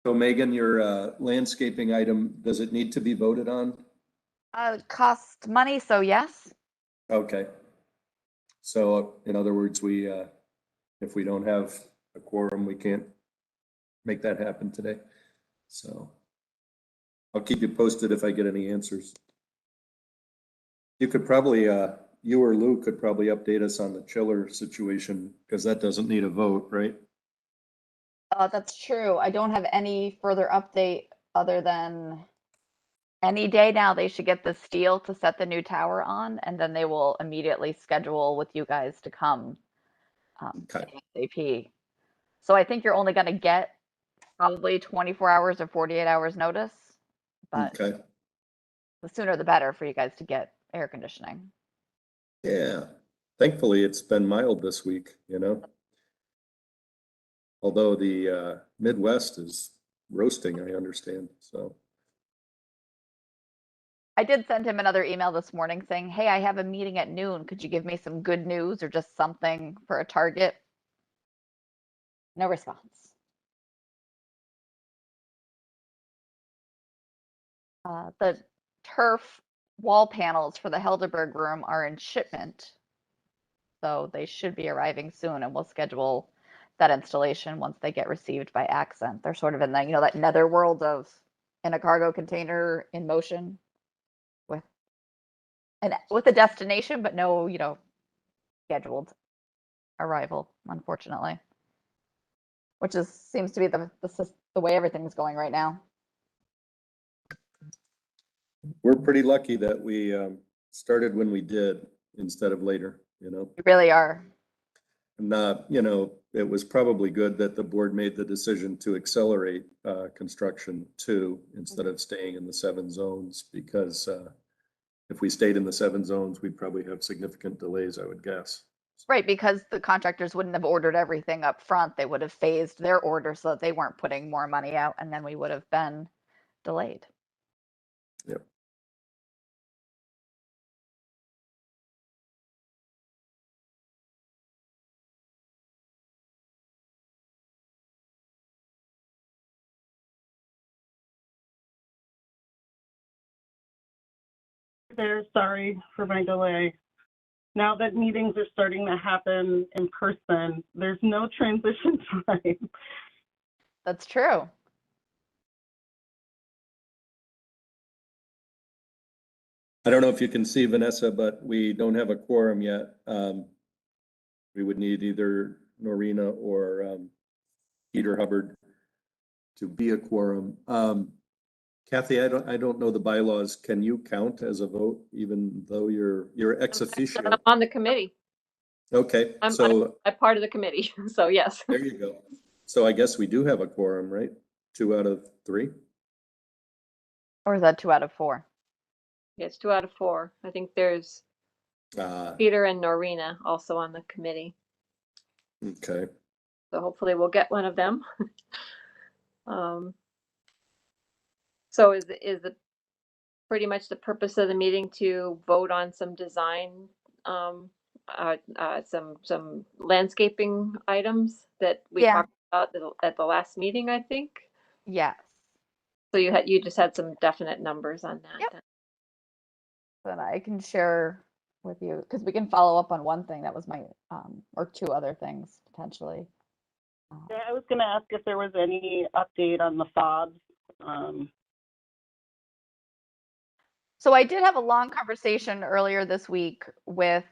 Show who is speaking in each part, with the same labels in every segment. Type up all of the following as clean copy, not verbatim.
Speaker 1: So Megan, your landscaping item, does it need to be voted on?
Speaker 2: Cost money, so yes.
Speaker 1: Okay. So in other words, if we don't have a quorum, we can't make that happen today. So I'll keep you posted if I get any answers. You could probably, you or Lou could probably update us on the chiller situation because that doesn't need a vote, right?
Speaker 2: That's true. I don't have any further update other than any day now they should get the steel to set the new tower on, and then they will immediately schedule with you guys to come
Speaker 1: Okay.
Speaker 2: ASAP. So I think you're only going to get probably 24 hours or 48 hours notice, but
Speaker 1: Okay.
Speaker 2: the sooner the better for you guys to get air conditioning.
Speaker 1: Yeah. Thankfully, it's been mild this week, you know? Although the Midwest is roasting, I understand, so.
Speaker 2: I did send him another email this morning saying, hey, I have a meeting at noon. Could you give me some good news or just something for a target? No response. The turf wall panels for the Helderberg room are in shipment. So they should be arriving soon, and we'll schedule that installation once they get received by Accent. They're sort of in that, that netherworld of in a cargo container in motion with a destination, but no, scheduled arrival, unfortunately. Which seems to be the way everything's going right now.
Speaker 1: We're pretty lucky that we started when we did instead of later,
Speaker 2: We really are.
Speaker 1: And it was probably good that the board made the decision to accelerate construction too, instead of staying in the 7 zones, because if we stayed in the 7 zones, we'd probably have significant delays, I would guess.
Speaker 2: Right, because the contractors wouldn't have ordered everything up front. They would have phased their order so that they weren't putting more money out, and then we would have been delayed.
Speaker 1: Yep.
Speaker 3: Sorry for my delay. Now that meetings are starting to happen in person, there's no transition time.
Speaker 2: That's true.
Speaker 1: I don't know if you can see Vanessa, but we don't have a quorum yet. We would need either Norina or Peter Hubbard to be a quorum. Kathy, I don't know the bylaws. Can you count as a vote, even though you're ex officio?
Speaker 4: I'm on the committee.
Speaker 1: Okay,
Speaker 4: I'm part of the committee, so yes.
Speaker 1: There you go. So I guess we do have a quorum, right? 2 out of 3?
Speaker 2: Or is that 2 out of 4?
Speaker 4: Yeah, it's 2 out of 4. I think there's Peter and Norina also on the committee.
Speaker 1: Okay.
Speaker 4: So hopefully we'll get one of them. So is the pretty much the purpose of the meeting to vote on some design, some landscaping items that we talked about at the last meeting, I think?
Speaker 2: Yes.
Speaker 4: So you just had some definite numbers on that.
Speaker 2: Yep. Then I can share with you, because we can follow up on one thing that was my, or 2 other things potentially.
Speaker 3: Yeah, I was going to ask if there was any update on the Fobs.
Speaker 2: So I did have a long conversation earlier this week with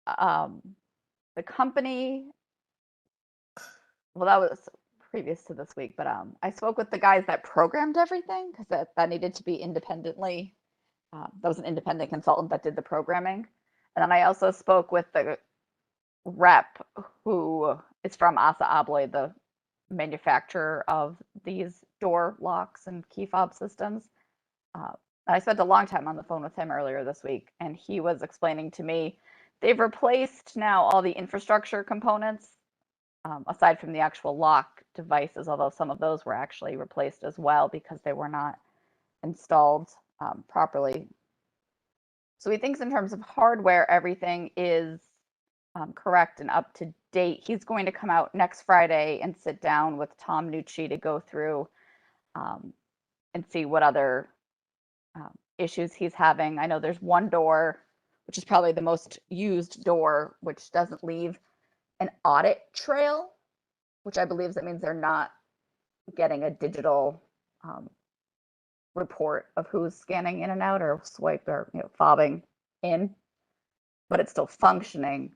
Speaker 2: the company. Well, that was previous to this week, but I spoke with the guys that programmed everything, because that needed to be independently. That was an independent consultant that did the programming. And then I also spoke with the rep who is from Assa Abloy, the manufacturer of these door locks and key fob systems. I spent a long time on the phone with him earlier this week, and he was explaining to me they've replaced now all the infrastructure components, aside from the actual lock devices, although some of those were actually replaced as well because they were not installed properly. So he thinks in terms of hardware, everything is correct and up to date. He's going to come out next Friday and sit down with Tom Nucci to go through and see what other issues he's having. I know there's one door, which is probably the most used door, which doesn't leave an audit trail, which I believe that means they're not getting a digital report of who's scanning in and out or swipe or fobbing in, but it's still functioning.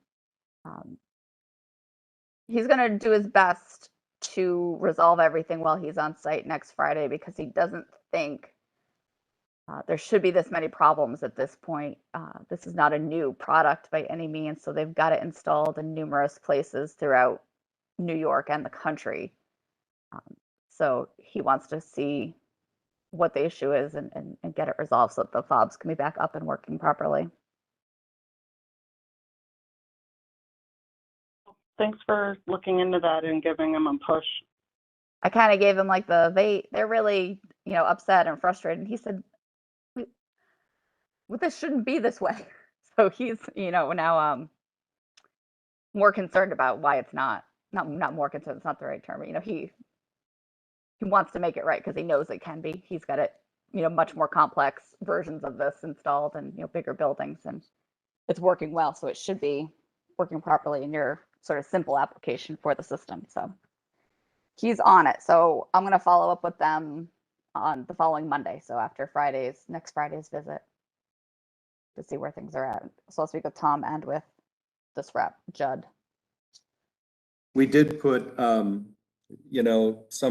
Speaker 2: He's going to do his best to resolve everything while he's on site next Friday because he doesn't think there should be this many problems at this point. This is not a new product by any means, so they've got it installed in numerous places throughout New York and the country. So he wants to see what the issue is and get it resolved so that the fobs can be back up and working properly.
Speaker 3: Thanks for looking into that and giving them a push.
Speaker 2: I kind of gave him like they're really, upset and frustrated. And he said, well, this shouldn't be this way. So he's, now more concerned about why it's not more concerned. It's not the right term. But, he wants to make it right because he knows it can be. He's got it, much more complex versions of this installed and, bigger buildings, and it's working well. So it should be working properly in your sort of simple application for the system. So he's on it. So I'm going to follow up with them on the following Monday. So after next Friday's visit to see where things are at. So I'll speak with Tom and with this rep, Judd.
Speaker 1: We did put, some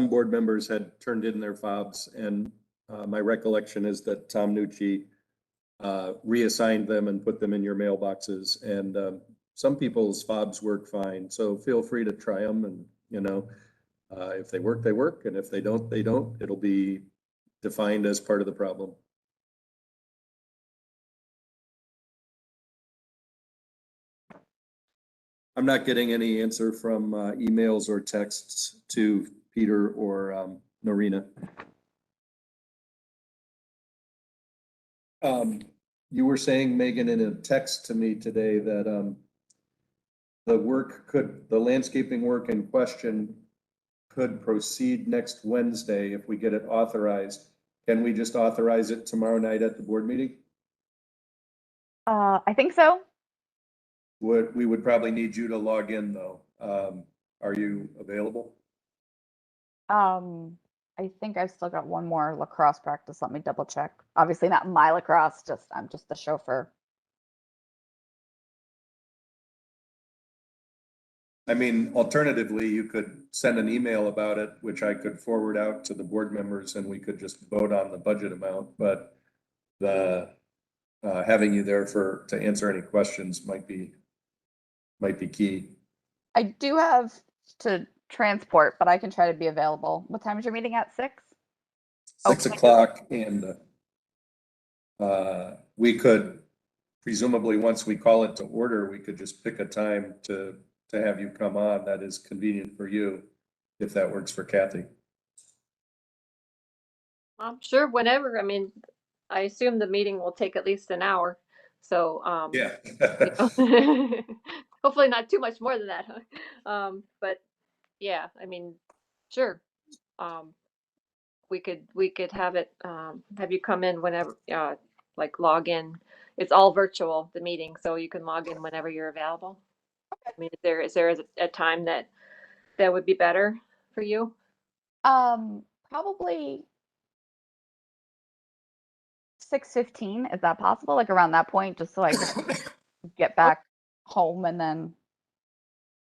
Speaker 1: board members had turned in their fobs, and my recollection is that Tom Nucci reassigned them and put them in your mailboxes. And some people's fobs work fine, so feel free to try them. And if they work, they work, and if they don't, they don't. It'll be defined as part of the problem. I'm not getting any answer from emails or texts to Peter or Norina. You were saying, Megan, in a text to me today that the landscaping work in question could proceed next Wednesday if we get it authorized. Can we just authorize it tomorrow night at the board meeting?
Speaker 2: I think so.
Speaker 1: We would probably need you to log in though. Are you available?
Speaker 2: I think I've still got one more lacrosse practice. Let me double check. Obviously not my lacrosse, I'm just the chauffeur.
Speaker 1: I mean, alternatively, you could send an email about it, which I could forward out to the board members, and we could just vote on the budget amount. But the having you there to answer any questions might be key.
Speaker 2: I do have to transport, but I can try to be available. What time is your meeting at? 6?
Speaker 1: 6 o'clock, and we could presumably, once we call it to order, we could just pick a time to have you come on that is convenient for you, if that works for Kathy.
Speaker 4: Sure, whenever. I mean, I assume the meeting will take at least an hour. So
Speaker 1: Yeah.
Speaker 4: hopefully not too much more than that. But yeah, I mean, sure. We could have it have you come in whenever, like log in. It's all virtual, the meeting, so you can log in whenever you're available. I mean, is there a time that would be better for you?
Speaker 2: Probably 6:15. Is that possible? Like around that point, just so I can get back home and then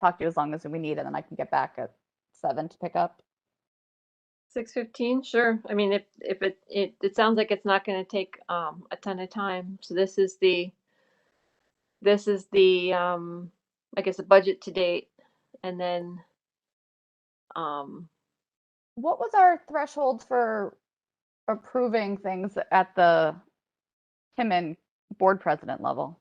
Speaker 2: talk to you as long as we need, and then I can get back at 7 to pick up.
Speaker 4: 6:15, sure. I mean, if it sounds like it's not going to take a ton of time. So this is the I guess the budget to date, and then
Speaker 2: What was our threshold for approving things at the Kim and board president level?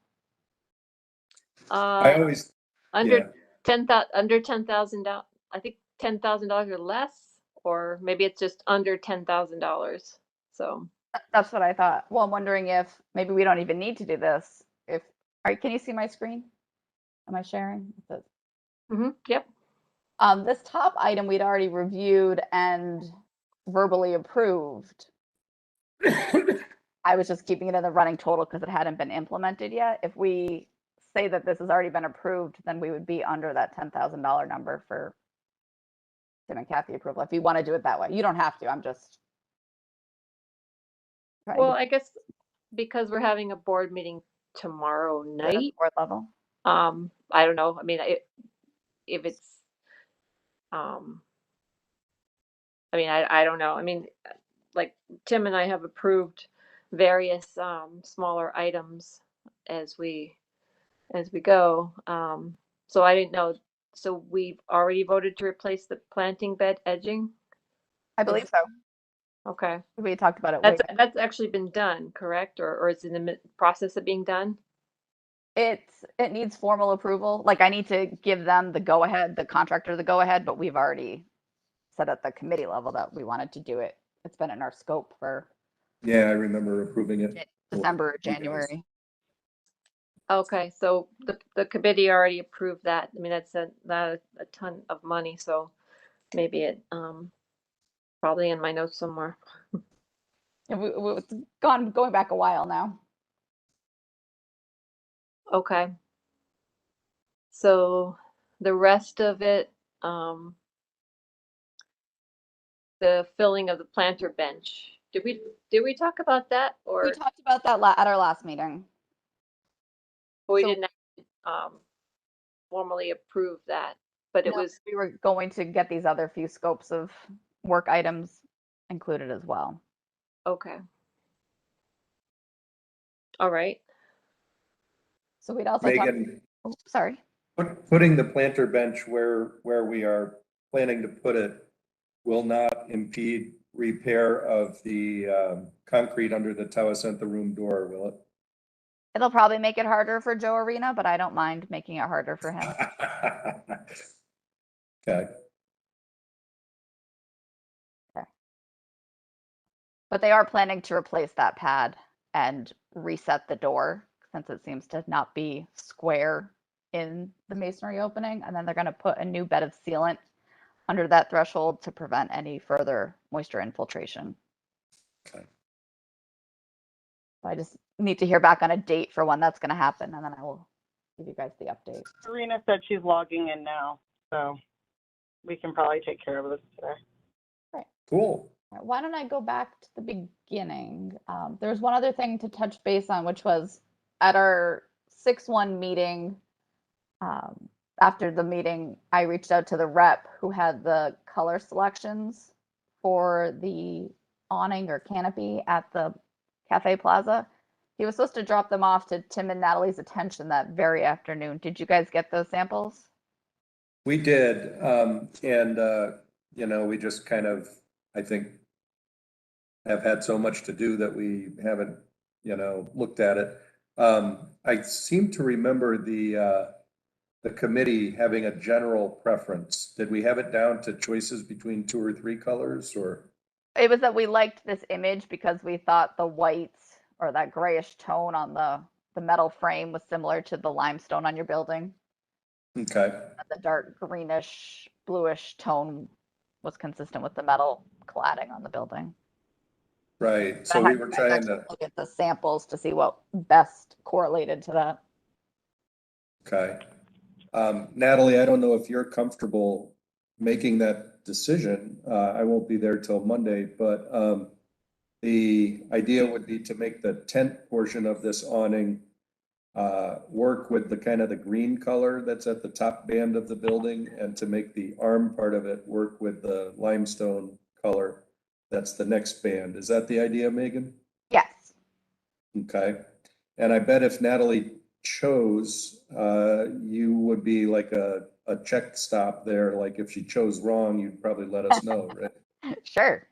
Speaker 1: I always,
Speaker 4: under
Speaker 1: yeah.
Speaker 4: $10,000. I think $10,000 or less, or maybe it's just under $10,000. So
Speaker 2: That's what I thought. Well, I'm wondering if maybe we don't even need to do this. Can you see my screen? Am I sharing? It says-
Speaker 4: Yep.
Speaker 2: This top item we'd already reviewed and verbally approved. I was just keeping it in the running total because it hadn't been implemented yet. If we say that this has already been approved, then we would be under that $10,000 number for Tim and Kathy approval. If you want to do it that way, you don't have to. I'm just trying
Speaker 4: Well,
Speaker 2: to
Speaker 4: I guess because we're having a board meeting tomorrow
Speaker 2: get it at
Speaker 4: night,
Speaker 2: board level.
Speaker 4: I don't know. I mean, if it's, I mean, I don't know. I mean, like Tim and I have approved various smaller items as we go. So I didn't know. So we've already voted to replace the planting bed edging.
Speaker 2: I believe so.
Speaker 4: Okay,
Speaker 2: We talked about it way back.
Speaker 4: that's actually been done, correct? Or it's in the process of being done?
Speaker 2: It needs formal approval. Like I need to give them the go ahead, the contractor the go ahead, but we've already said at the committee level that we wanted to do it. It's been in our scope for
Speaker 1: Yeah, I remember approving it.
Speaker 2: December or
Speaker 1: You guys.
Speaker 2: January.
Speaker 4: Okay, so the committee already approved that. I mean, that's not a ton of money, so maybe it probably in my notes somewhere.
Speaker 2: And it's going back a while now.
Speaker 4: Okay. So the rest of it, the filling of the planter bench. Did we talk about that
Speaker 2: We
Speaker 4: or
Speaker 2: talked about that at our last meeting.
Speaker 4: we
Speaker 2: so-
Speaker 4: didn't formally approve that? But it
Speaker 2: No,
Speaker 4: was
Speaker 2: we were going to get these other few scopes of work items included as well.
Speaker 4: okay. All right.
Speaker 2: So we'd also talk,
Speaker 1: Megan,
Speaker 2: sorry.
Speaker 1: putting the planter bench where we are planning to put it will not impede repair of the concrete under the Tawa Center room door, will it?
Speaker 2: It'll probably make it harder for Joe Arena, but I don't mind making it harder for him.
Speaker 1: Okay,
Speaker 2: But they are planning to replace that pad and reset the door since it seems to not be square in the masonry opening. And then they're going to put a new bed of sealant under that threshold to prevent any further moisture infiltration.
Speaker 1: okay.
Speaker 2: So I just need to hear back on a date for when that's going to happen, and then I will give you guys the update.
Speaker 3: Serena said she's logging in now, so we can probably take care of this today.
Speaker 1: Cool.
Speaker 2: All right, why don't I go back to the beginning? There's one other thing to touch base on, which was at our 6-1 meeting. After the meeting, I reached out to the rep who had the color selections for the awning or canopy at the Cafe Plaza. He was supposed to drop them off to Tim and Natalie's attention that very afternoon. Did you guys get those samples?
Speaker 1: We did, we just kind of, I think, have had so much to do that we haven't, looked at it. I seem to remember the committee having a general preference. Did we have it down to choices between 2 or 3 colors, or?
Speaker 2: It was that we liked this image because we thought the white or that grayish tone on the metal frame was similar to the limestone on your building.
Speaker 1: Okay,
Speaker 2: And the dark greenish, bluish tone was consistent with the metal cladding on the building.
Speaker 1: right. So
Speaker 2: I
Speaker 1: we
Speaker 2: had
Speaker 1: were
Speaker 2: you guys
Speaker 1: trying
Speaker 2: actually
Speaker 1: to,
Speaker 2: look at the samples to see what best correlated to that.
Speaker 1: okay. Natalie, I don't know if you're comfortable making that decision. I won't be there till Monday, but the idea would be to make the tent portion of this awning work with the kind of the green color that's at the top band of the building, and to make the arm part of it work with the limestone color that's the next band. Is that the idea, Megan?
Speaker 2: Yes.
Speaker 1: Okay. And I bet if Natalie chose, you would be like a check stop there. Like if she chose wrong, you'd probably let us know, right?
Speaker 2: Sure.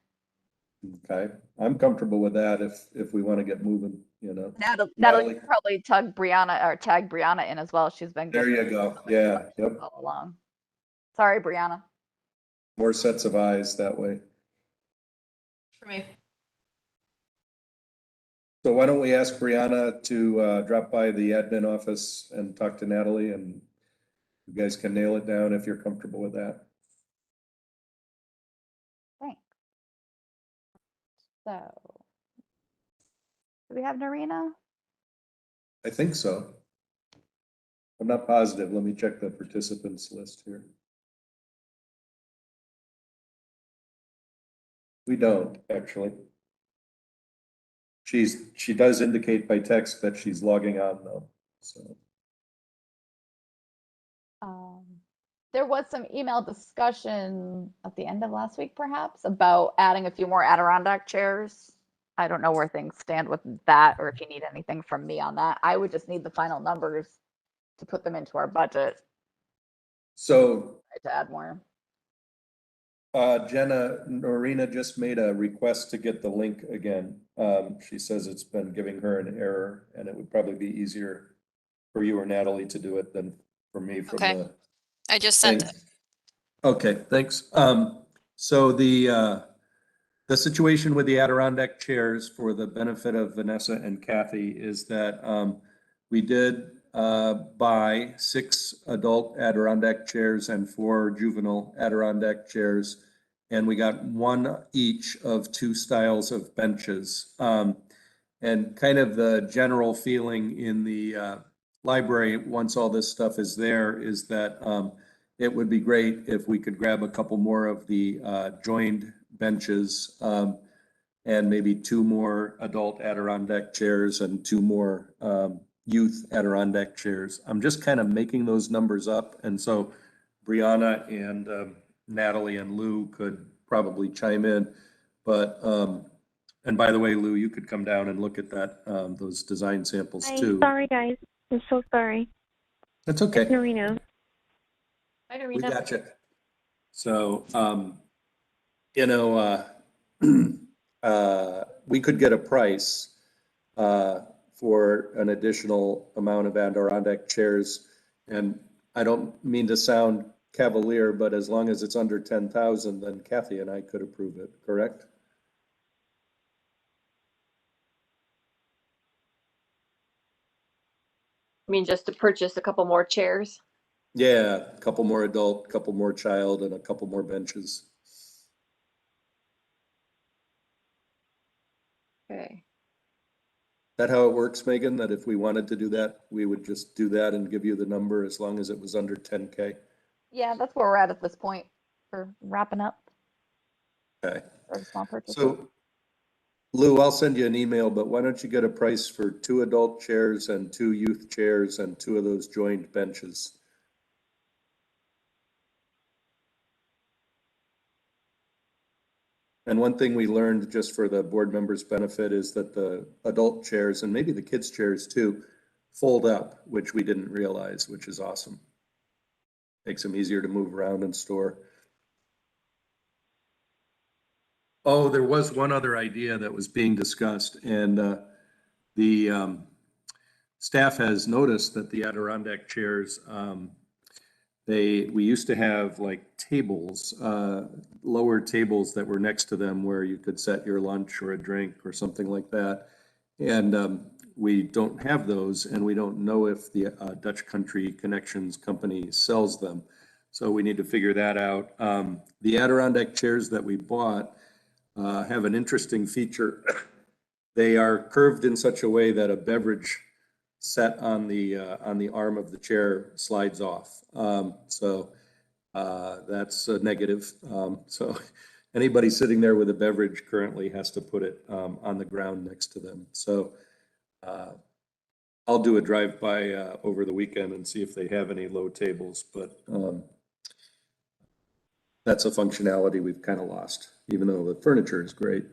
Speaker 1: Okay. I'm comfortable with that if we want to get moving,
Speaker 2: Natalie could probably tag Brianna in as well. She's been
Speaker 1: There
Speaker 2: good
Speaker 1: you go. Yeah. Yep.
Speaker 2: all along. Sorry, Brianna.
Speaker 1: More sets of eyes that way.
Speaker 2: For me.
Speaker 1: So why don't we ask Brianna to drop by the admin office and talk to Natalie, and You guys can nail it down if you're comfortable with that.
Speaker 2: Thanks. So, do we have Narina?
Speaker 1: I think so. I'm not positive. Let me check the participants list here. We don't, actually. She does indicate by text that she's logging on though, so.
Speaker 2: There was some email discussion at the end of last week, perhaps, about adding a few more Adirondack chairs. I don't know where things stand with that, or if you need anything from me on that. I would just need the final numbers to put them into our budget
Speaker 1: So,
Speaker 2: to add more.
Speaker 1: Jenna, Norina just made a request to get the link again. She says it's been giving her an error and it would probably be easier for you or Natalie to do it than for me from
Speaker 5: Okay.
Speaker 1: the.
Speaker 5: I just sent it.
Speaker 1: Thanks. Okay, thanks. So the situation with the Adirondack chairs, for the benefit of Vanessa and Kathy, is that we did buy 6 adult Adirondack chairs and 4 juvenile Adirondack chairs, and we got 1 each of 2 styles of benches. And kind of the general feeling in the library, once all this stuff is there, is that it would be great if we could grab a couple more of the joined benches, and maybe 2 more adult Adirondack chairs and 2 more youth Adirondack chairs. I'm just kind of making those numbers up, and so Brianna and Natalie and Lou could probably chime in. But and by the way, Lou, you could come down and look at that those design samples too.
Speaker 6: Sorry, guys. I'm so sorry.
Speaker 1: That's okay.
Speaker 6: It's Norina.
Speaker 4: Hi,
Speaker 1: We
Speaker 4: Narina.
Speaker 1: got you. So, you know, we could get a price for an additional amount of Adirondack chairs. And I don't mean to sound cavalier, but as long as it's under 10,000, then Kathy and I could approve it, correct?
Speaker 4: I mean, just to purchase a couple more chairs.
Speaker 1: Yeah, a couple more adult, couple more child, and a couple more benches.
Speaker 4: Okay.
Speaker 1: That how it works, Megan? That if we wanted to do that, we would just do that and give you the number as long as it was under 10K?
Speaker 2: Yeah, that's where we're at this point for wrapping up
Speaker 1: Okay.
Speaker 2: for the small purchases.
Speaker 1: So Lou, I'll send you an email, but why don't you get a price for 2 adult chairs and 2 youth chairs and 2 of those joined benches? And one thing we learned, just for the board members' benefit, is that the adult chairs, and maybe the kids' chairs too, fold up, which we didn't realize, which is awesome. Makes them easier to move around and store. Oh, there was one other idea that was being discussed, and the staff has noticed that the Adirondack chairs, we used to have like tables, lower tables that were next to them where you could set your lunch or a drink or something like that. And we don't have those, and we don't know if the Dutch Country Connections company sells them. So we need to figure that out. The Adirondack chairs that we bought have an interesting feature. They are curved in such a way that a beverage set on the arm of the chair slides off. So that's a negative. So anybody sitting there with a beverage currently has to put it on the ground next to them. So I'll do a drive-by over the weekend and see if they have any low tables, but that's a functionality we've kind of lost, even though the furniture is great.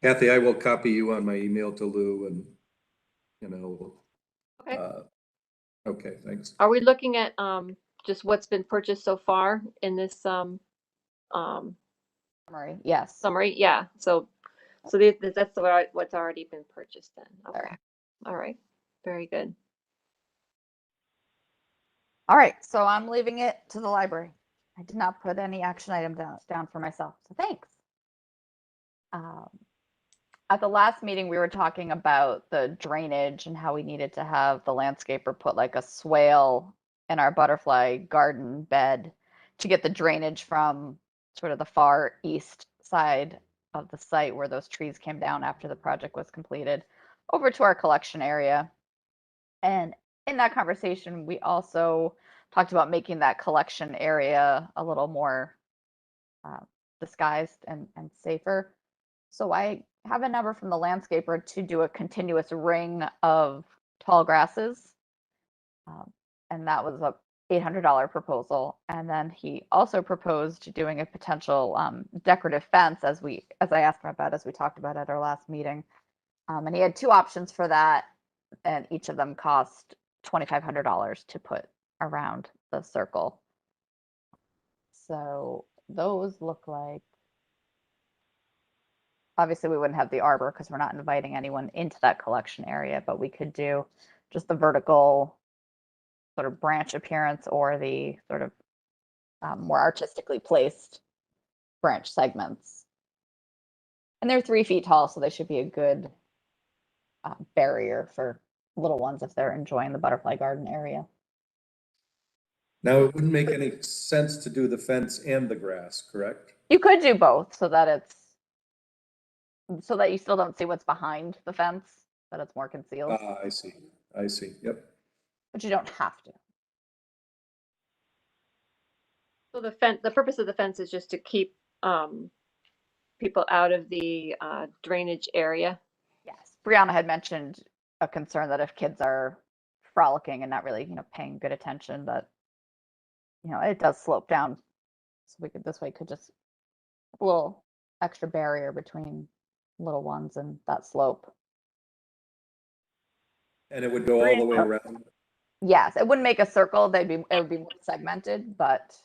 Speaker 1: Kathy, I will copy you on my email to Lou, and, you know,
Speaker 4: Okay.
Speaker 1: Okay, thanks.
Speaker 4: Are we looking at just what's been purchased so far in this
Speaker 2: Summary, yes.
Speaker 4: summary? Yeah. So that's what's already been purchased then. Okay.
Speaker 2: There.
Speaker 4: All right. Very good.
Speaker 2: All right, so I'm leaving it to the library. I did not put any action item down for myself, so thanks. At the last meeting, we were talking about the drainage and how we needed to have the landscaper put like a swale in our butterfly garden bed to get the drainage from sort of the far east side of the site where those trees came down after the project was completed over to our collection area. And in that conversation, we also talked about making that collection area a little more disguised and safer. So I have a number from the landscaper to do a continuous ring of tall grasses. And that was a $800 proposal. And then he also proposed doing a potential decorative fence as I asked him about, as we talked about at our last meeting. And he had two options for that, and each of them cost $2,500 to put around the circle. So those look like, obviously we wouldn't have the arbor because we're not inviting anyone into that collection area, but we could do just the vertical sort of branch appearance or the sort of more artistically placed branch segments. And they're 3 feet tall, so they should be a good barrier for little ones if they're enjoying the butterfly garden area.
Speaker 1: Now, it wouldn't make any sense to do the fence and the grass, correct?
Speaker 2: You could do both so that you still don't see what's behind the fence, that it's more concealed,
Speaker 1: I see. I see. Yep.
Speaker 2: but you don't have to.
Speaker 4: So the purpose of the fence is just to keep people out of the drainage area.
Speaker 2: Yes. Brianna had mentioned a concern that if kids are frolicking and not really, paying good attention, that, it does slope down. So we could, this way could just a little extra barrier between little ones and that slope.
Speaker 1: And it would go all the way around.
Speaker 2: Yes, it wouldn't make a circle. It would be more segmented, but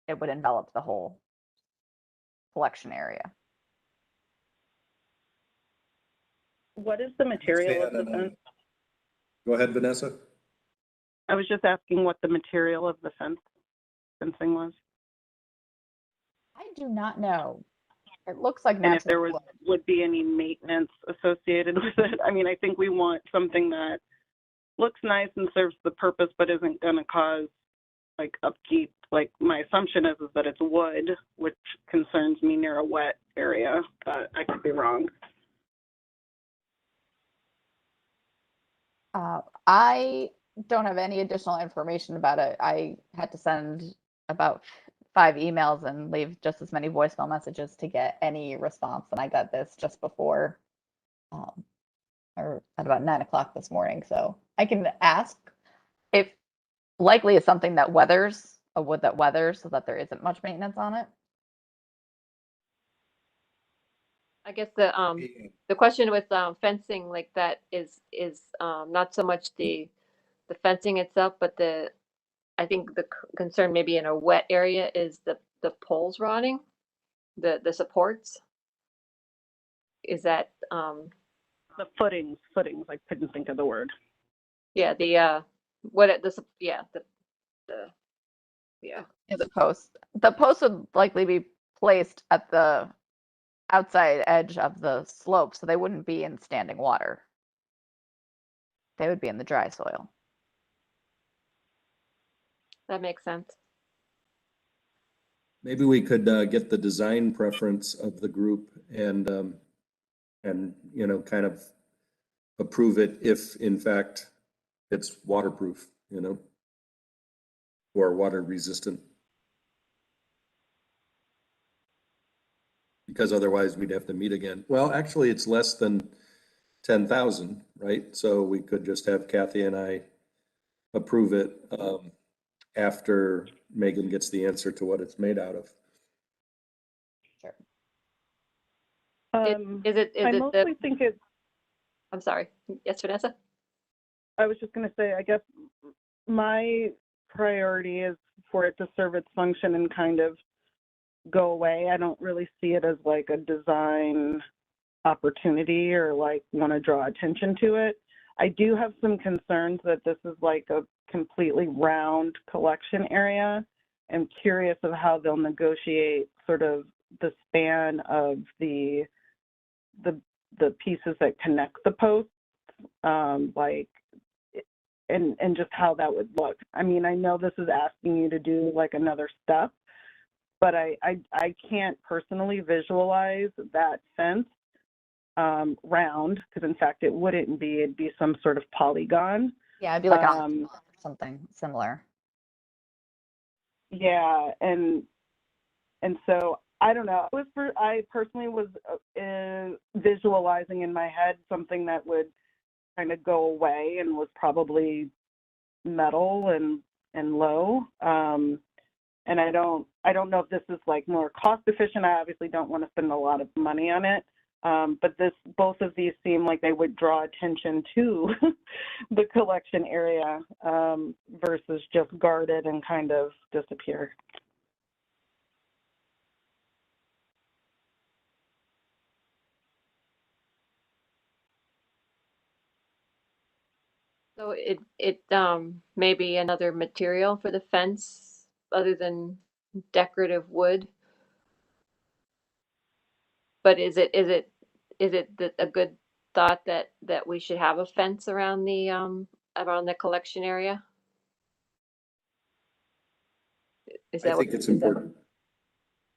Speaker 2: it would envelop the whole collection area.
Speaker 3: What is the material of the fence?
Speaker 1: Go ahead, Vanessa.
Speaker 3: I was just asking what the material of the fencing was.
Speaker 2: I do not know. It looks like
Speaker 3: And if there
Speaker 2: natural
Speaker 3: would be any maintenance associated with it. I mean, I think we want something that looks nice and serves the purpose, but isn't going to cause like upkeep. Like my assumption is that it's wood, which concerns me near a wet area, but I could be wrong.
Speaker 2: I don't have any additional information about it. I had to send about 5 emails and leave just as many voicemail messages to get any response. And I got this just before, or at about 9 o'clock this morning. So I can ask if likely it's something that weathers, a wood that weathers so that there isn't much maintenance on it.
Speaker 4: I guess the question with fencing like that is not so much the fencing itself, but I think the concern maybe in a wet area is the poles rotting, the supports. Is that
Speaker 3: The footings, I couldn't think of the word.
Speaker 4: yeah, the
Speaker 2: post. The post would likely be placed at the outside edge of the slope, so they wouldn't be in standing water. They would be in the dry soil.
Speaker 4: that makes sense.
Speaker 1: Maybe we could get the design preference of the group and kind of approve it if in fact it's waterproof, or water resistant. Because otherwise we'd have to meet again. Well, actually it's less than 10,000, right? So we could just have Kathy and I approve it after Megan gets the answer to what it's made out of.
Speaker 2: Sure.
Speaker 3: I mostly think it's.
Speaker 4: I'm sorry. Yes, Vanessa?
Speaker 3: I was just going to say, I guess my priority is for it to serve its function and kind of go away. I don't really see it as like a design opportunity or like want to draw attention to it. I do have some concerns that this is like a completely round collection area. I'm curious of how they'll negotiate sort of the span of the pieces that connect the posts, like, and just how that would look. I mean, I know this is asking you to do like another step, but I can't personally visualize that fence round, because in fact it wouldn't be, it'd be some sort of polygon.
Speaker 2: Yeah, it'd be like something similar.
Speaker 3: Yeah, and so I don't know. I personally was visualizing in my head something that would kind of go away and was probably metal and low. And I don't know if this is like more cost efficient. I obviously don't want to spend a lot of money on it. But both of these seem like they would draw attention to the collection area versus just guarded and kind of disappear.
Speaker 4: So it maybe another material for the fence other than decorative wood. But is it a good thought that we should have a fence around the collection area? Is
Speaker 1: I
Speaker 4: that
Speaker 1: think it's important.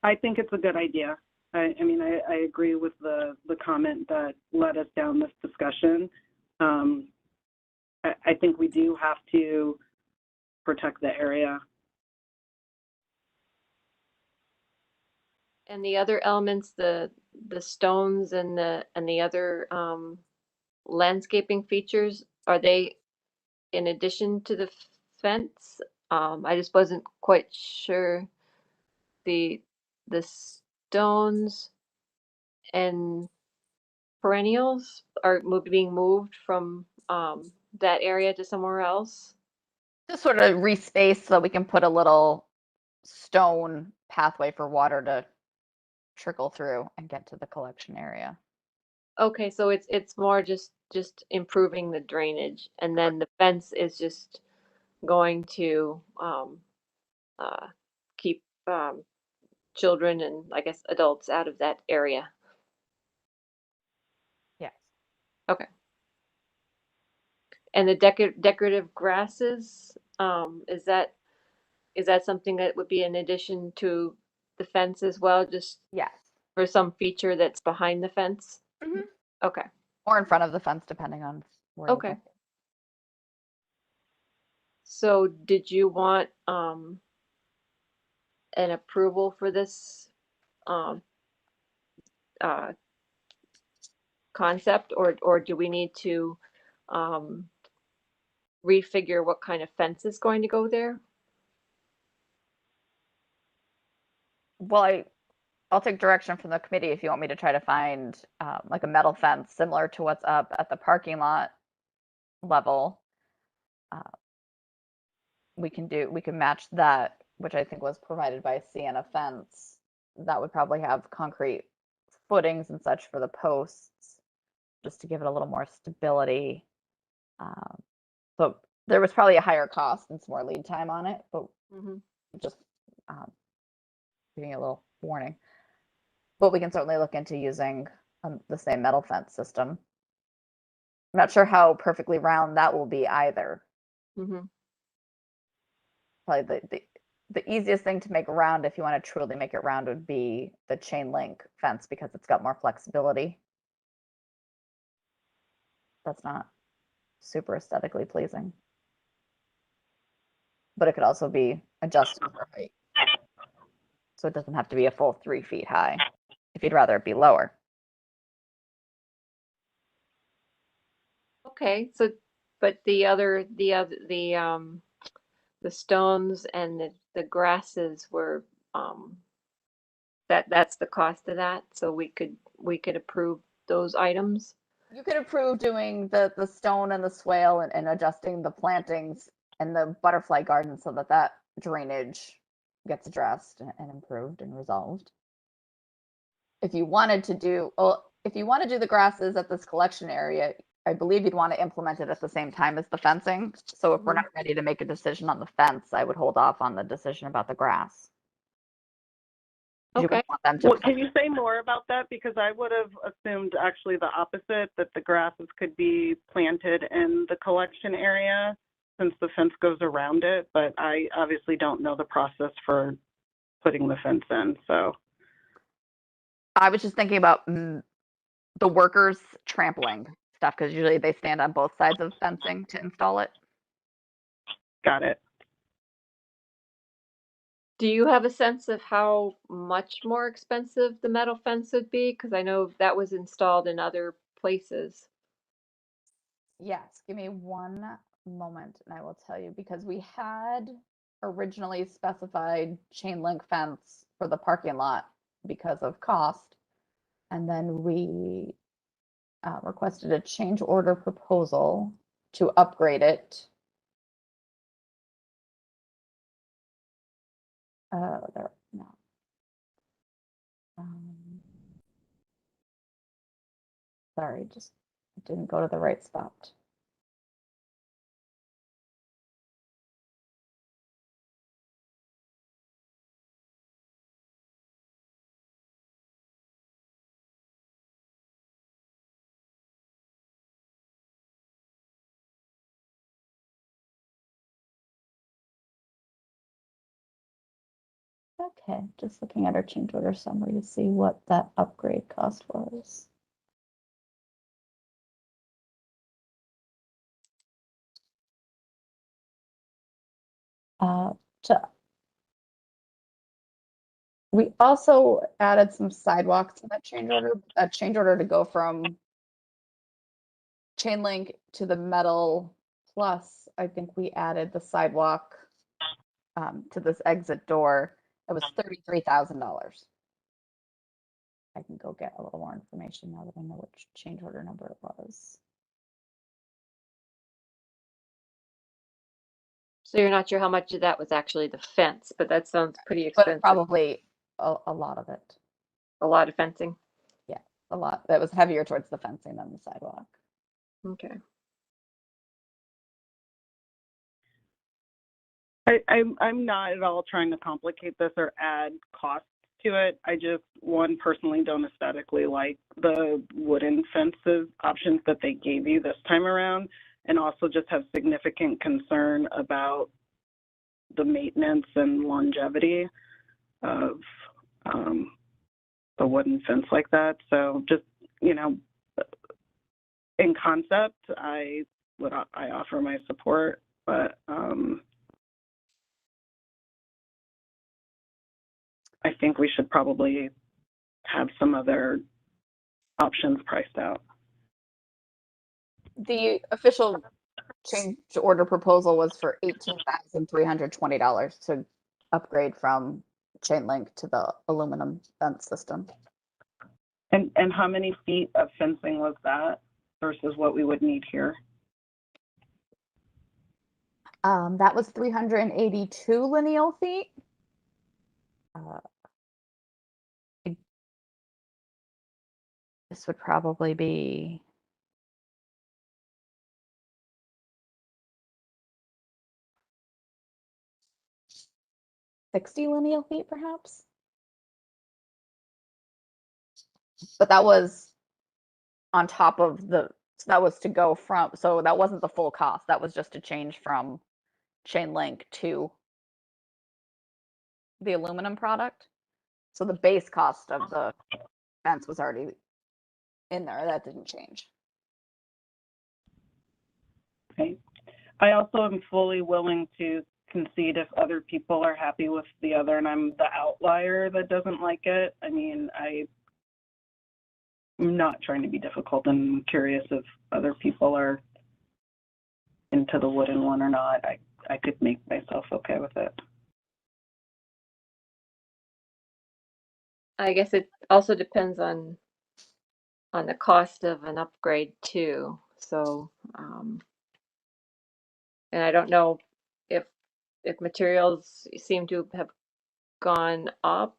Speaker 3: I think it's a good idea. I mean, I agree with the comment that led us down this discussion. I think we do have to protect the area.
Speaker 4: And the other elements, the stones and the other landscaping features, are they in addition to the fence? I just wasn't quite sure. The stones and perennials are being moved from that area to somewhere else.
Speaker 2: Just sort of respace so we can put a little stone pathway for water to trickle through and get to the collection area.
Speaker 4: Okay, so it's more just improving the drainage, and then the fence is just going to keep children and I guess adults out of that area.
Speaker 2: Yes.
Speaker 4: Okay. And the decorative grasses, is that something that would be in addition to the fence as well, just
Speaker 2: Yes.
Speaker 4: for some feature that's behind the fence?
Speaker 2: Mhm.
Speaker 4: Okay.
Speaker 2: Or in front of the fence, depending on where you
Speaker 4: Okay.
Speaker 2: go.
Speaker 4: So did you want an approval for this um, uh, concept, or do we need to um, refigure what kind of fence is going to go there?
Speaker 2: Well, I'll take direction from the committee if you want me to try to find like a metal fence similar to what's up at the parking lot level. Uh, we can match that, which I think was provided by Sienna Fence. That would probably have concrete footings and such for the posts, just to give it a little more stability. But there was probably a higher cost and some more lead time on it, but just giving you a little warning. But we can certainly look into using the same metal fence system. I'm not sure how perfectly round that will be either.
Speaker 4: Mm-hmm.
Speaker 2: Probably the easiest thing to make round, if you want to truly make it round, would be the chain link fence because it's got more flexibility. That's not super aesthetically pleasing. But it could also be adjusted for height. So it doesn't have to be a full 3 feet high if you'd rather it be lower.
Speaker 4: Okay, so but the stones and the grasses were that's the cost of that, so we could approve those items.
Speaker 2: You could approve doing the stone and the swale and adjusting the plantings and the butterfly garden so that drainage gets addressed and improved and resolved. If you wanted to do the grasses at this collection area, I believe you'd want to implement it at the same time as the fencing. So if we're not ready to make a decision on the fence, I would hold off on the decision about the grass. You
Speaker 4: Okay.
Speaker 2: wouldn't want them to
Speaker 3: Well, can you say more about that? Because I would have assumed actually the opposite, that the grasses could be planted in the collection area since the fence goes around it, but I obviously don't know the process for putting the fence in, so.
Speaker 2: I was just thinking about the workers trampling stuff because usually they stand on both sides of fencing to install it.
Speaker 3: Got it.
Speaker 4: Do you have a sense of how much more expensive the metal fence would be? Because I know that was installed in other places.
Speaker 2: Yes, give me one moment and I will tell you because we had originally specified chain link fence for the parking lot because of cost. And then we requested a change order proposal to upgrade it. There, no. Sorry, just didn't go to the right spot. Okay, just looking at our change order summary to see what that upgrade cost was. We also added some sidewalks in that change order. A change order to go from chain link to the metal. Plus, I think we added the sidewalk to this exit door. It was $33,000. I can go get a little more information now that I know which change order number it was.
Speaker 4: So you're not sure how much of that was actually the fence, but that sounds pretty
Speaker 2: But
Speaker 4: expensive.
Speaker 2: probably a lot of it.
Speaker 4: A lot of fencing.
Speaker 2: Yeah, a lot. That was heavier towards the fencing than the sidewalk.
Speaker 4: Okay.
Speaker 3: I'm not at all trying to complicate this or add costs to it. I just, one, personally don't aesthetically like the wooden fences options that they gave you this time around, and also just have significant concern about the maintenance and longevity of a wooden fence like that. So just, you know, in concept, I offer my support, but I think we should probably have some other options priced out.
Speaker 2: The official change order proposal was for $18,320 to upgrade from chain link to the aluminum fence system.
Speaker 3: And how many feet of fencing was that versus what we would need here?
Speaker 2: That was 382 lineal feet. This would probably be 60 lineal feet, perhaps. But that was on top of the, so that was to go from, so that wasn't the full cost. That was just to change from chain link to the aluminum product. So the base cost of the fence was already in there. That didn't change.
Speaker 3: Okay. I also am fully willing to concede if other people are happy with the other and I'm the outlier that doesn't like it. I mean, I'm not trying to be difficult and curious if other people are into the wooden one or not. I could make myself okay with it.
Speaker 4: I guess it also depends on the cost of an upgrade too. So, and I don't know if materials seem to have gone up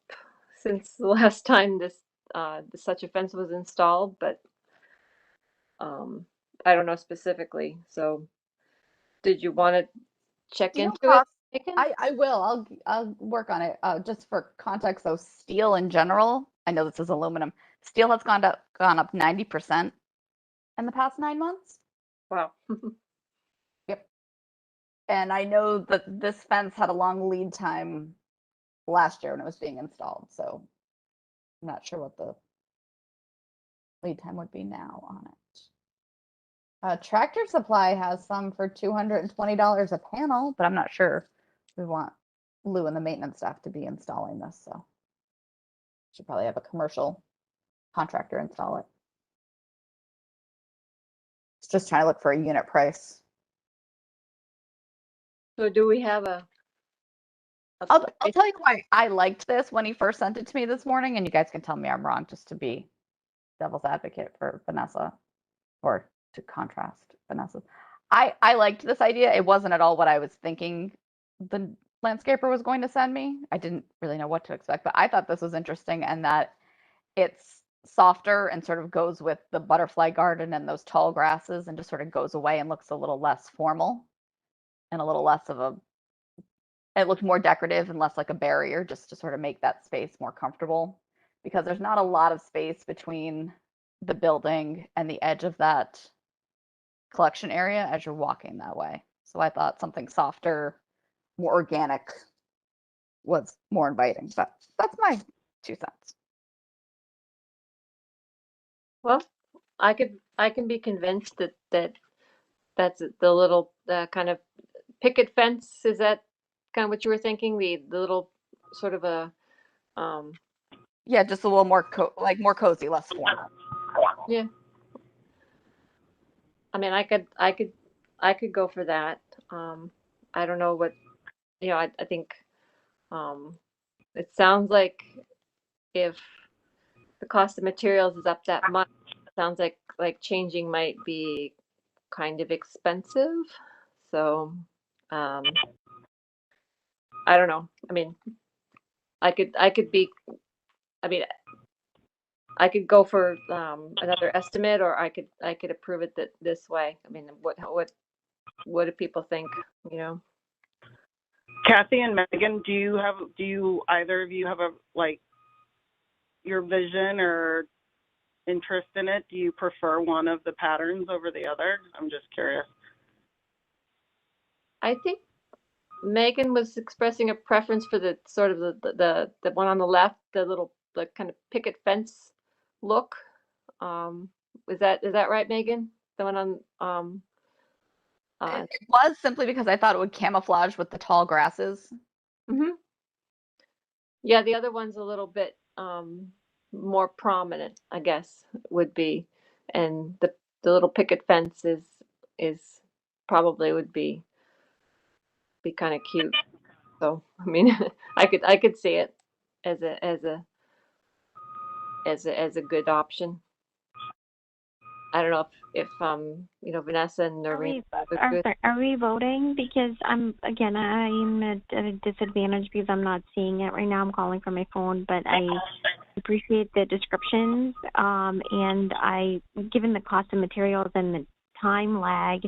Speaker 4: since the last time such a fence was installed, but I don't know specifically. So, did you want to check
Speaker 2: Steel
Speaker 4: into it?
Speaker 2: costs
Speaker 4: Chicken?
Speaker 2: I will. I'll work on it. Just for context, though, steel in general. I know this is aluminum. Steel has gone up 90% in the past 9 months.
Speaker 4: Wow.
Speaker 2: Yep. And I know that this fence had a long lead time last year when it was being installed, so I'm not sure what the lead time would be now on it. Tractor Supply has some for $220 a panel, but I'm not sure we want Lou and the maintenance staff to be installing this, so should probably have a commercial contractor install it. It's just trying to look for a unit price.
Speaker 4: So do we have a
Speaker 2: I'll
Speaker 4: price?
Speaker 2: tell you why I liked this when he first sent it to me this morning, and you guys can tell me I'm wrong just to be devil's advocate for Vanessa, or to contrast Vanessa. I liked this idea. It wasn't at all what I was thinking the landscaper was going to send me. I didn't really know what to expect, but I thought this was interesting and that it's softer and sort of goes with the butterfly garden and those tall grasses and just sort of goes away and looks a little less formal and a little less of a, it looked more decorative and less like a barrier just to sort of make that space more comfortable, because there's not a lot of space between the building and the edge of that collection area as you're walking that way. So I thought something softer, more organic was more inviting. But that's my 2 cents.
Speaker 4: Well, I can be convinced that's the little kind of picket fence. Is that kind of what you were thinking? The little sort of a
Speaker 2: Yeah, just a little more more cozy, less formal.
Speaker 4: yeah. I mean, I could go for that. I don't know what, I think it sounds like if the cost of materials is up that much, it sounds like changing might be kind of expensive. So, um, I don't know. I mean, I could be, I mean, I could go for another estimate, or I could approve it this way. I mean, what do people think? You know,
Speaker 3: Kathy and Megan, do you either of you have a your vision or interest in it? Do you prefer one of the patterns over the other? I'm just curious.
Speaker 4: I think Megan was expressing a preference for the sort of the one on the left, the kind of picket fence look. Is that right, Megan? The one on
Speaker 2: It was simply because I thought it would camouflage with the tall grasses.
Speaker 4: mhm. Yeah, the other one's a little bit more prominent, I guess, would be, and the little picket fence is probably would be kind of cute. So I mean, I could see it as a good option. I don't know if Vanessa and Noreen would good.
Speaker 6: Sorry, are we voting? Because I'm at a disadvantage because I'm not seeing it right now. I'm calling from my phone, but I appreciate the descriptions. And given the cost of materials and the time lag,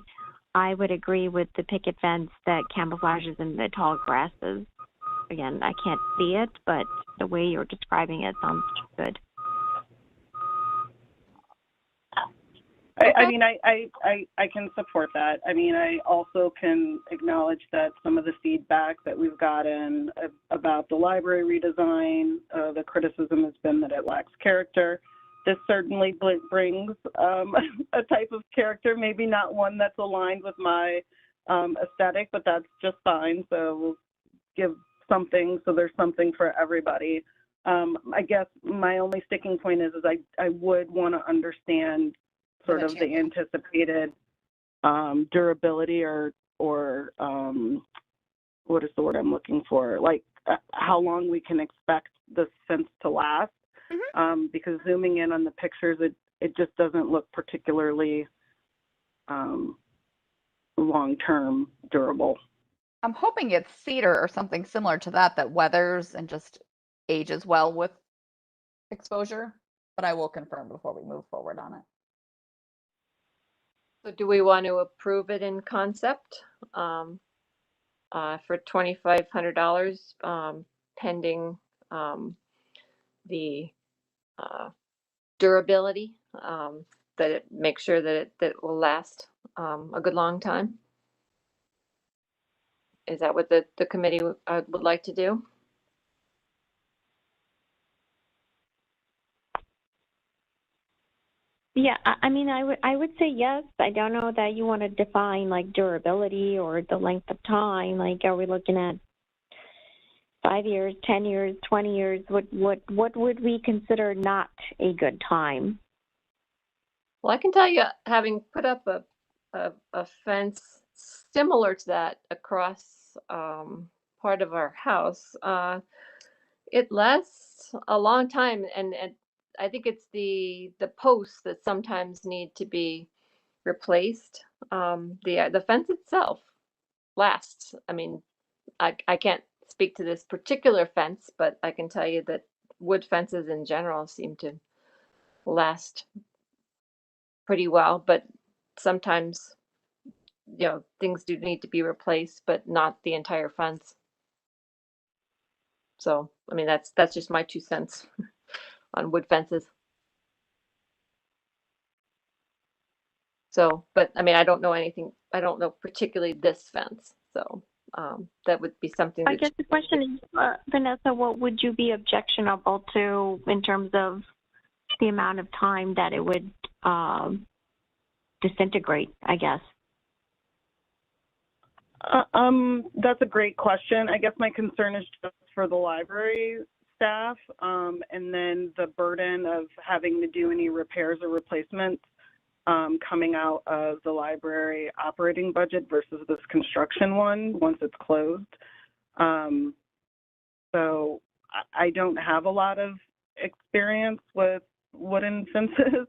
Speaker 6: I would agree with the picket fence that camouflages in the tall grasses. Again, I can't see it, but the way you're describing it sounds good.
Speaker 3: I mean, I can support that. I mean, I also can acknowledge that some of the feedback that we've gotten about the library redesign, the criticism has been that it lacks character. This certainly brings a type of character, maybe not one that's aligned with my aesthetic, but that's just fine. So we'll give something, so there's something for everybody. I guess my only sticking point is I would want to understand sort of the anticipated durability or what is the word I'm looking for? Like how long we can expect this fence to last.
Speaker 2: Mm-hmm.
Speaker 3: Because zooming in on the pictures, it just doesn't look particularly long-term durable.
Speaker 2: I'm hoping it's cedar or something similar to that weathers and just ages well with exposure, but I will confirm before we move forward on it.
Speaker 4: So do we want to approve it in concept? for $2,500, pending the durability, that it make sure that it will last a good long time. Is that what the committee would like to do?
Speaker 6: Yeah, I mean, I would say yes. I don't know that you want to define like durability or the length of time. Like, are we looking at 5 years, 10 years, 20 years? What would we consider not a good time?
Speaker 4: Well, I can tell you, having put up a fence similar to that across part of our house, it lasts a long time, and I think it's the posts that sometimes need to be replaced. The fence itself lasts. I mean, I can't speak to this particular fence, but I can tell you that wood fences in general seem to last pretty well. But sometimes, things do need to be replaced, but not the entire fence. So, I mean, that's just my 2 cents on wood fences. So, but I mean, I don't know anything. I don't know particularly this fence. So, that would be something.
Speaker 6: I guess the question is, Vanessa, what would you be objectionable to in terms of the amount of time that it would disintegrate, I guess?
Speaker 3: That's a great question. I guess my concern is just for the library staff, and then the burden of having to do any repairs or replacements coming out of the library operating budget versus this construction one once it's closed. So I don't have a lot of experience with wooden fences,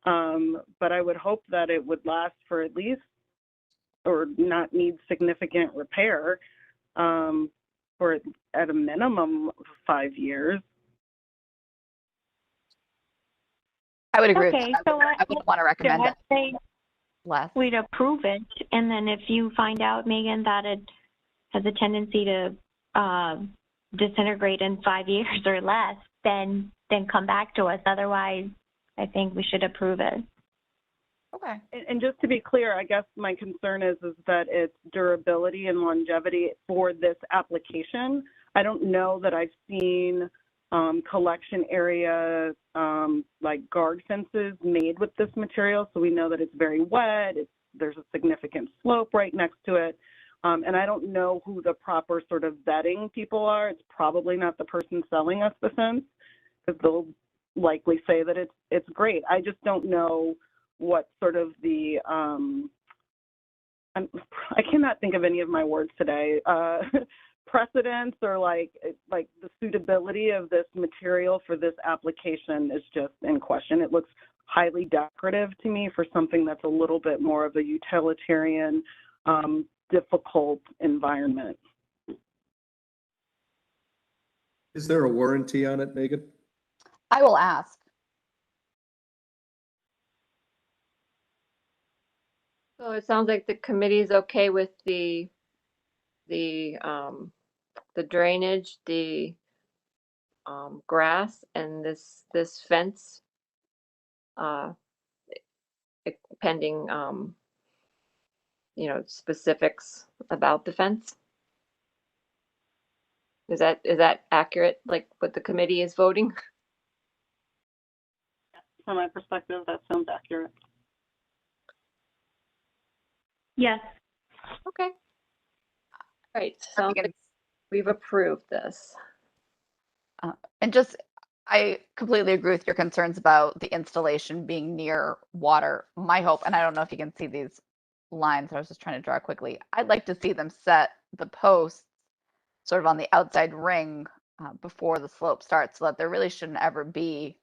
Speaker 3: but I would hope that it would last for at least, or not need significant repair, for at a minimum of 5 years.
Speaker 2: I would agree
Speaker 6: Okay,
Speaker 2: with that.
Speaker 6: so
Speaker 2: I wouldn't want to recommend
Speaker 6: I'd
Speaker 2: it
Speaker 6: say
Speaker 2: less.
Speaker 6: we'd approve it, and then if you find out, Megan, that it has a tendency to disintegrate in 5 years or less, then come back to us. Otherwise, I think we should approve it.
Speaker 2: Okay.
Speaker 3: And just to be clear, I guess my concern is that it's durability and longevity for this application. I don't know that I've seen collection area like guard fences made with this material, so we know that it's very wet. There's a significant slope right next to it, and I don't know who the proper sort of vetting people are. It's probably not the person selling us the fence, because they'll likely say that it's great. I just don't know what sort of the I cannot think of any of my words today. Precedents or like the suitability of this material for this application is just in question. It looks highly decorative to me for something that's a little bit more of a utilitarian, difficult environment.
Speaker 1: Is there a warranty on it, Megan?
Speaker 2: I will ask.
Speaker 4: So it sounds like the committee is okay with the drainage, the grass, and this fence, pending specifics about the fence. Is that accurate, like what the committee is voting?
Speaker 3: From my perspective, that sounds accurate.
Speaker 6: Yes.
Speaker 4: Okay. All right. Sounds like we've approved this.
Speaker 2: And I completely agree with your concerns about the installation being near water. My hope, and I don't know if you can see these lines, I was just trying to draw quickly. I'd like to see them set the posts sort of on the outside ring before the slope starts, so that there really shouldn't ever be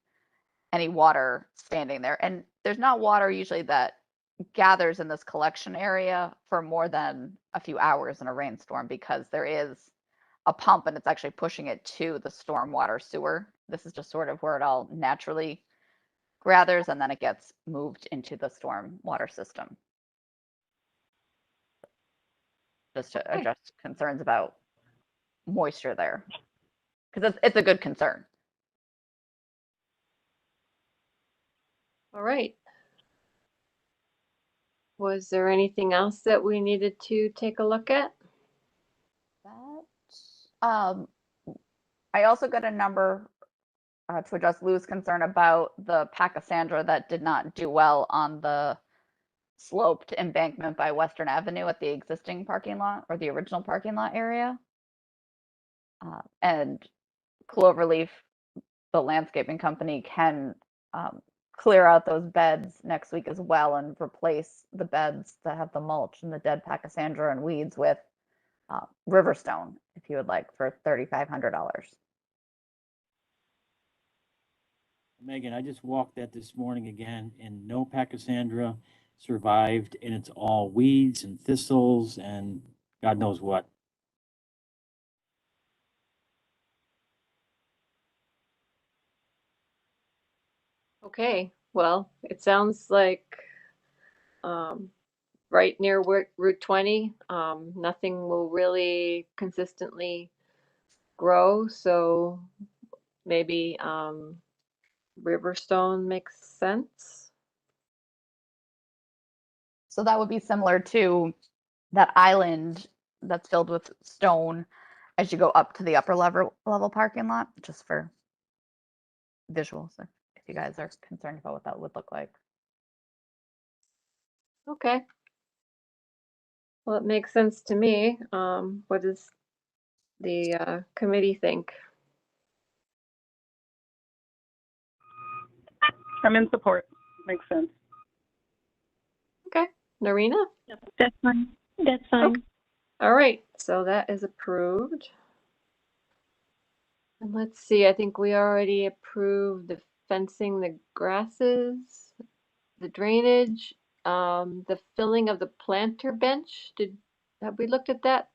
Speaker 2: any water standing there. And there's not water usually that gathers in this collection area for more than a few hours in a rainstorm, because there is a pump and it's actually pushing it to the stormwater sewer. This is just sort of where it all naturally gathers, and then it gets moved into the stormwater system. just to
Speaker 4: Okay.
Speaker 2: address concerns about moisture there. Because it's a good concern.
Speaker 4: All right. Was there anything else that we needed to take a look at?
Speaker 2: I also got a number to address Lou's concern about the Pachysandra that did not do well on the sloped embankment by Western Avenue at the existing parking lot or the original parking lot area. And Cloverleaf, the landscaping company, can clear out those beds next week as well and replace the beds that have the mulch and the dead Pachysandra and weeds with Riverstone, if you would like, for $3,500.
Speaker 5: Megan, I just walked that this morning again, and no Pachysandra survived, and it's all weeds and thistles and God knows what.
Speaker 4: Okay, well, it sounds like right near Route 20, nothing will really consistently grow, so maybe Riverstone makes sense.
Speaker 2: So that would be similar to that island that's filled with stone as you go up to the upper level parking lot, just for visuals, if you guys are concerned about what that would look like.
Speaker 4: Okay. Well, it makes sense to me. What does the committee think?
Speaker 3: I'm in support. Makes sense.
Speaker 4: Okay, Narina?
Speaker 6: That's fine. That's fine.
Speaker 4: All right, so that is approved. And let's see, I think we already approved the fencing, the grasses, the drainage, the filling of the planter bench. Have we looked at that?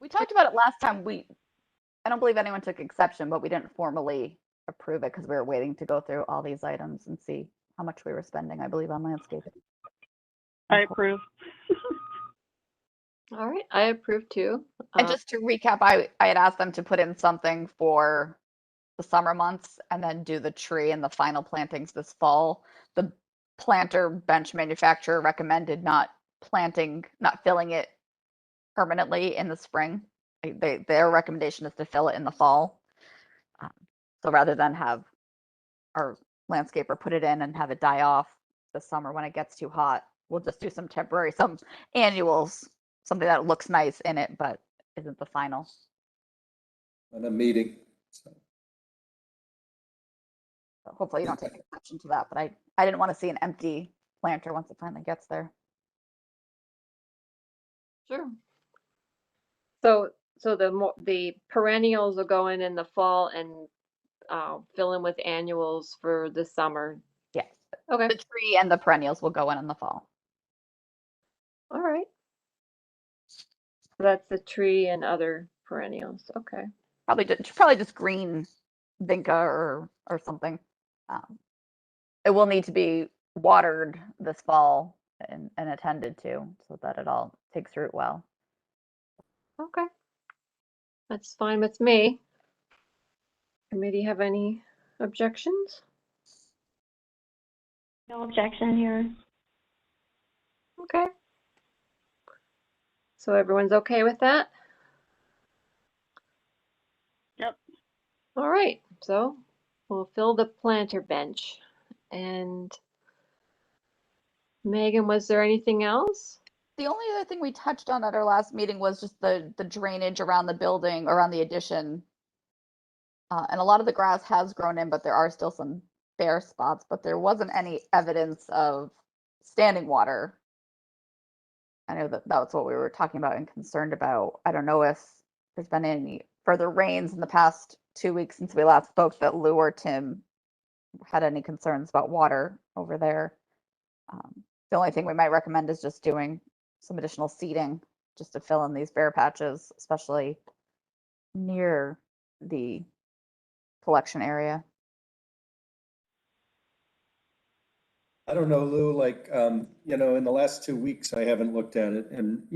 Speaker 2: We talked about it last time. I don't believe anyone took exception, but we didn't formally approve it because we were waiting to go through all these items and see how much we were spending, I believe, on landscaping.
Speaker 3: I approve.
Speaker 4: All right, I approve too.
Speaker 2: And just to recap, I had asked them to put in something for the summer months and then do the tree and the final plantings this fall. The planter bench manufacturer recommended not filling it permanently in the spring. Their recommendation is to fill it in the fall. So rather than have our landscaper put it in and have it die off this summer when it gets too hot, we'll just do some temporary, some annuals, something that looks nice in it, but isn't the final.
Speaker 1: On a meeting. So,
Speaker 2: So hopefully you don't take exception to that, but I didn't want to see an empty planter once it finally gets there.
Speaker 4: Sure. So the perennials will go in the fall and fill in with annuals for the summer.
Speaker 2: Yes.
Speaker 4: Okay.
Speaker 2: The tree and the perennials will go in the fall.
Speaker 4: All right. So that's the tree and other perennials. Okay.
Speaker 2: Probably just green vinca or something. It will need to be watered this fall and attended to so that it all takes root well.
Speaker 4: Okay. That's fine with me. Committee have any objections?
Speaker 6: No objection here.
Speaker 4: Okay. So everyone's okay with that?
Speaker 3: Yep.
Speaker 4: All right. So we'll fill the planter bench. And Megan, was there anything else?
Speaker 2: The only other thing we touched on at our last meeting was just the drainage around the building, around the addition. And a lot of the grass has grown in, but there are still some bare spots, but there wasn't any evidence of standing water. I know that was what we were talking about and concerned about. I don't know if there's been any further rains in the past 2 weeks since we last spoke that Lou or Tim had any concerns about water over there. The only thing we might recommend is just doing some additional seeding just to fill in these bare patches, especially near the collection area.
Speaker 1: I don't know, Lou, like, in the last 2 weeks, I haven't looked at it and,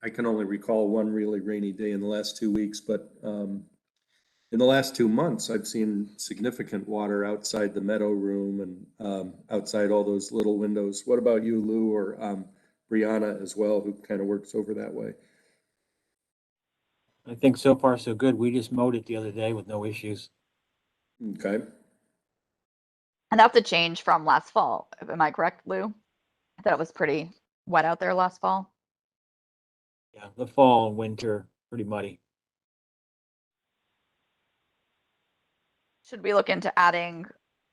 Speaker 1: I can only recall one really rainy day in the last 2 weeks, but in the last 2 months, I've seen significant water outside the meadow room and outside all those little windows. What about you, Lou, or Brianna as well, who kind of works over that way?
Speaker 5: I think so far so good. We just mowed it the other day with no issues.
Speaker 1: Okay.
Speaker 2: And that's a change from last fall. Am I correct, Lou? I thought it was pretty wet out there last fall.
Speaker 5: Yeah, the fall and winter, pretty muddy.
Speaker 2: Should we look into adding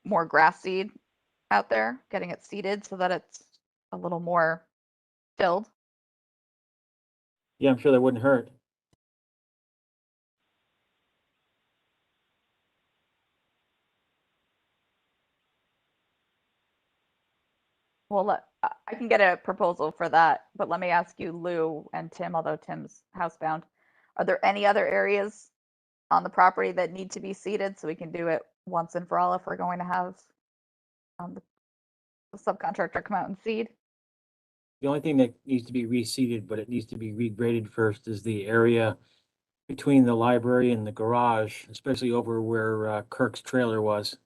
Speaker 2: more grass seed out there, getting it seeded so that it's a little more filled?
Speaker 5: Yeah, I'm sure that wouldn't hurt.
Speaker 2: Well, I can get a proposal for that, but let me ask you, Lou and Tim, although Tim's housebound, are there any other areas on the property that need to be seeded so we can do it once and for all if we're going to have the subcontractor come out and seed?
Speaker 5: The only thing that needs to be reseeded, but it needs to be regraded first, is the area between the library and the garage, especially over where Kirk's trailer was.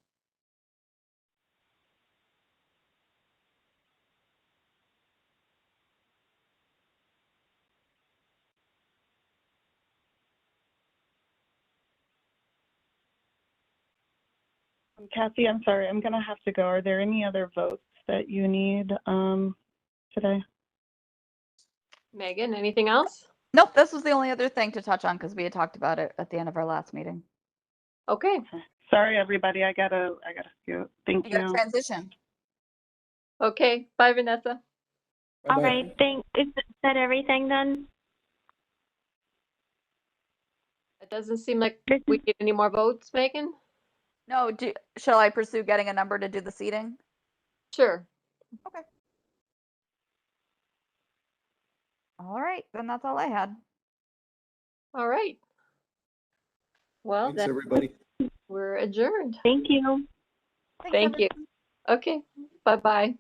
Speaker 3: Kathy, I'm sorry, I'm gonna have to go. Are there any other votes that you need today?
Speaker 4: Megan, anything else?
Speaker 2: Nope, this was the only other thing to touch on because we had talked about it at the end of our last meeting.
Speaker 4: Okay.
Speaker 3: Sorry, everybody. I gotta go. Thank
Speaker 2: You got to
Speaker 3: you.
Speaker 2: transition.
Speaker 4: Okay. Bye, Vanessa.
Speaker 6: All
Speaker 1: Bye-bye.
Speaker 6: right, is that everything then?
Speaker 4: It doesn't seem like
Speaker 6: This
Speaker 4: we
Speaker 6: is-
Speaker 4: get any more votes, Megan.
Speaker 2: No, shall I pursue getting a number to do the seating?
Speaker 4: Sure.
Speaker 2: Okay. All right, then that's all I had.
Speaker 4: All right. Well,
Speaker 1: Thanks,
Speaker 4: then
Speaker 1: everybody.
Speaker 4: we're adjourned.
Speaker 6: Thank you.
Speaker 2: Thanks,
Speaker 4: Thank you.
Speaker 2: everyone.
Speaker 4: Okay. Bye-bye.